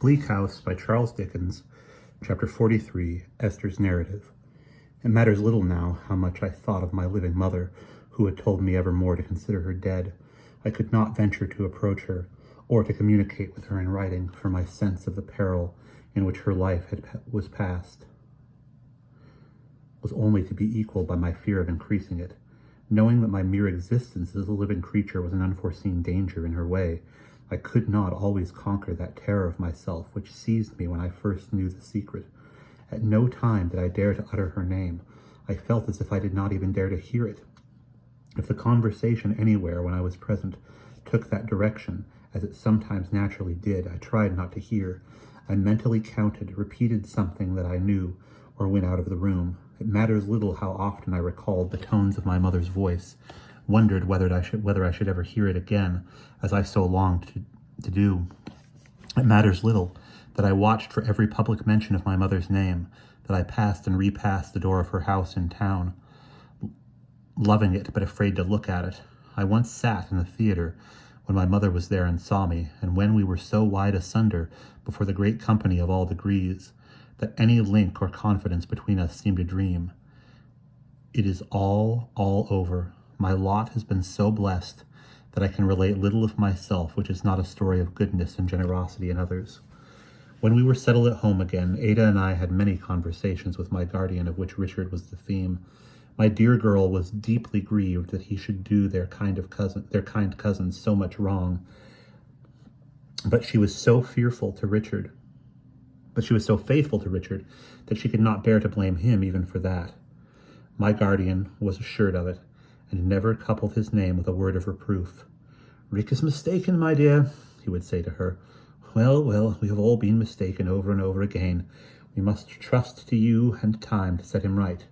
Bleak House by Charles Dickens, Chapter 43, Esther's Narrative. It matters little now how much I thought of my living mother, who had told me evermore to consider her dead. I could not venture to approach her, or to communicate with her in writing, for my sense of the peril in which her life was passed was only to be equalled by my fear of increasing it. Knowing that my mere existence as a living creature was an unforeseen danger in her way, I could not always conquer that terror of myself which seized me when I first knew the secret. At no time did I dare to utter her name. I felt as if I did not even dare to hear it. If the conversation anywhere when I was present took that direction, as it sometimes naturally did, I tried not to hear. I mentally counted, repeated something that I knew, or went out of the room. It matters little how often I recalled the tones of my mother's voice, wondered whether I should ever hear it again, as I so longed to do. It matters little that I watched for every public mention of my mother's name, that I passed and repassed the door of her house in town, loving it but afraid to look at it. I once sat in the theater when my mother was there and saw me, and when we were so wide asunder before the great company of all degrees, that any link or confidence between us seemed a dream. It is all over. My lot has been so blessed that I can relate little of myself which is not a story of goodness and generosity in others. When we were settled at home again, Ada and I had many conversations with my guardian, of which Richard was the theme. My dear girl was deeply grieved that he should do their kind cousin so much wrong, but she was so faithful to Richard that she could not bear to blame him even for that. My guardian was assured of it, and never coupled his name with a word of reproof. "Rick is mistaken, my dear," he would say to her. Well, we have all been mistaken over and over again. We must trust to you and time to set him right."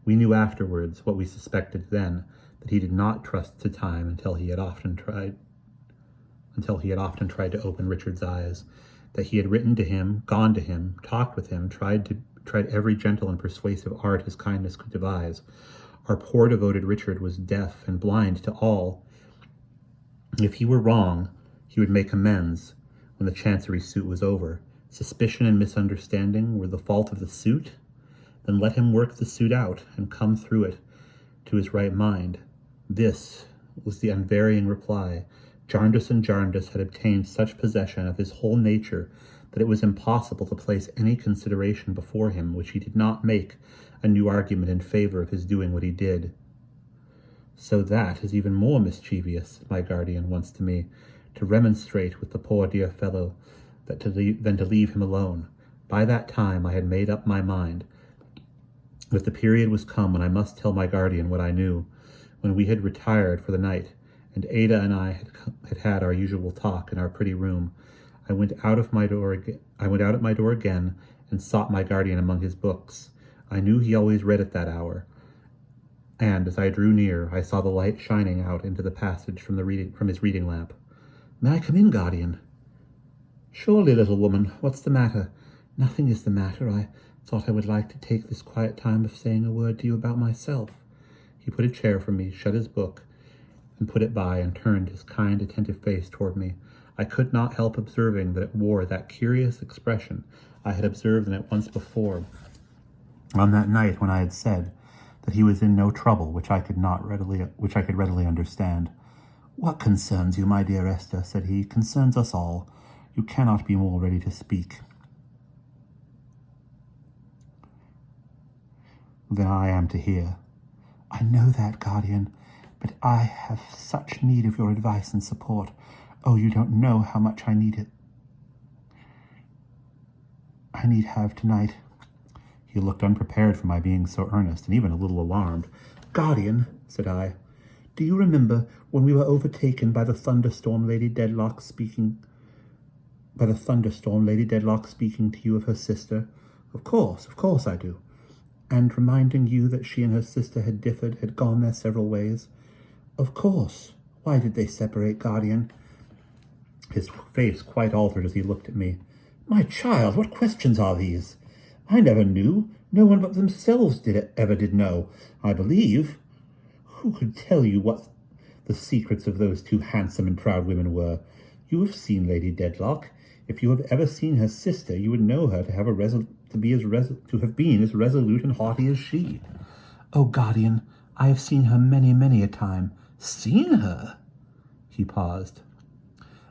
We knew afterwards, what we suspected then, that he did not trust to time until he had often tried to open Richard's eyes, that he had written to him, gone to him, talked with him, tried every gentle and persuasive art his kindness could devise. Our poor devoted Richard was deaf and blind to all. If he were wrong, he would make amends when the chancery suit was over. Suspicion and misunderstanding were the fault of the suit? Then let him work the suit out and come through it to his right mind. This was the unvarying reply. Jarndyce and Jarndyce had obtained such possession of his whole nature that it was impossible to place any consideration before him which he did not make a new argument in favor of his doing what he did. "So that is even more mischievous," said my guardian once to me, "to remonstrate with the poor dear fellow than to leave him alone." By that time I had made up my mind that the period was come when I must tell my guardian what I knew. When we had retired for the night, and Ada and I had our usual talk in our pretty room, I went out at my door again and sought my guardian among his books. I knew he always read at that hour, and as I drew near, I saw the light shining out into the passage from his reading lamp. "May I come in, guardian?" "Surely, little woman. What's the matter?" "Nothing is the matter. I thought I would like to take this quiet time of saying a word to you about myself." He put a chair for me, shut his book, and put it by, and turned his kind, attentive face toward me. I could not help observing that it wore that curious expression I had observed in it once before, on that night when I had said that he was in no trouble which I could readily understand. "What concerns you, my dear Esther?" said he. "Concerns us all. You cannot be more ready to speak than I am to hear." "I know that, guardian, but I have such need of your advice and support. Oh, you don't know how much I need it. I need have tonight." He looked unprepared for my being so earnest, and even a little alarmed. "Guardian," said I, "do you remember when we were overtaken by the thunderstorm Lady Dedlock speaking to you of her sister?" Of course I do." "And reminding you that she and her sister had differed, had gone their several ways?" "Of course. Why did they separate, guardian?" His face quite altered as he looked at me. "My child, what questions are these? I never knew. No one but themselves ever did know, I believe. Who could tell you what the secrets of those two handsome and proud women were? You have seen Lady Dedlock. If you have ever seen her sister, you would know her to have been as resolute and haughty as she. Oh, guardian, I have seen her many, many a time. Seen her? He paused.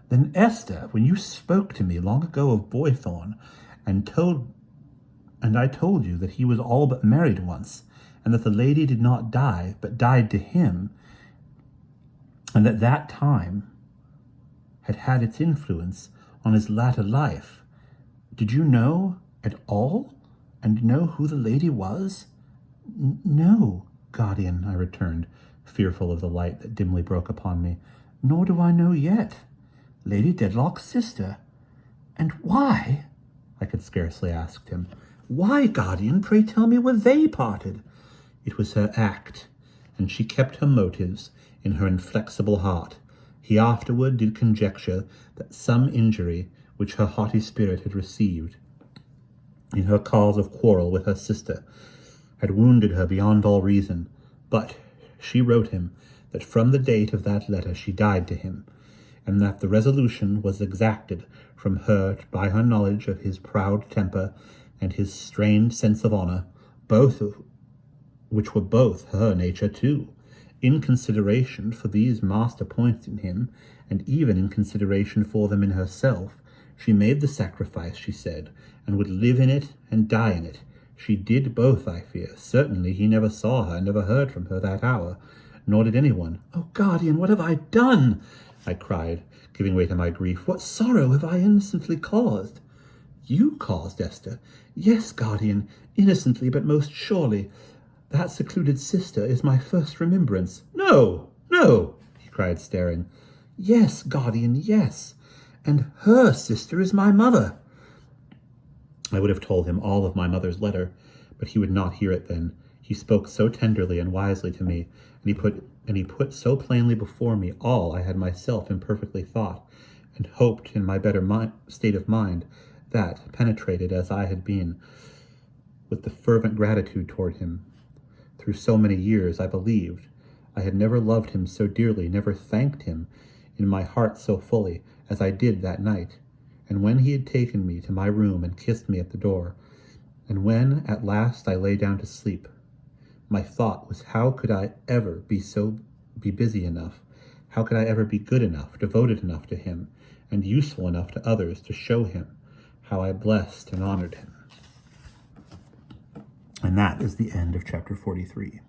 Then, Esther, when you spoke to me long ago of Boythorn, and I told you that he was all but married once, and that the lady did not die, but died to him, and that time had had its influence on his latter life, did you know at all, and know who the lady was? No, guardian, I returned, fearful of the light that dimly broke upon me. Nor do I know yet. Lady Dedlock's sister. And why? I could scarcely ask him. Why, guardian, pray tell me, were they parted? It was her act, and she kept her motives in her inflexible heart. He afterward did conjecture that some injury which her haughty spirit had received in her cause of quarrel with her sister had wounded her beyond all reason, but she wrote him that from the date of that letter she died to him, and that the resolution was exacted from her by her knowledge of his proud temper and his strained sense of honour, which were both her nature too. In consideration for these master points in him, and even in consideration for them in herself, she made the sacrifice, she said, and would live in it and die in it. She did both, I fear. Certainly he never saw her, never heard from her that hour, nor did anyone. Oh, guardian, what have I done? I cried, giving way to my grief. What sorrow have I innocently caused? You caused, Esther? Yes, guardian, innocently, but most surely. That secluded sister is my first remembrance. No, no, he cried, staring. Yes, guardian, yes, and her sister is my mother. I would have told him all of my mother's letter, but he would not hear it then. He spoke so tenderly and wisely to me, and he put so plainly before me all I had myself imperfectly thought, and hoped in my better state of mind, that, penetrated as I had been with the fervent gratitude toward him, through so many years, I believed I had never loved him so dearly, never thanked him in my heart so fully as I did that night. And when he had taken me to my room and kissed me at the door, and when at last I lay down to sleep, my thought was, how could I ever be busy enough? How could I ever be good enough, devoted enough to him, and useful enough to others to show him how I blessed and honored him? And that is the end of chapter 43.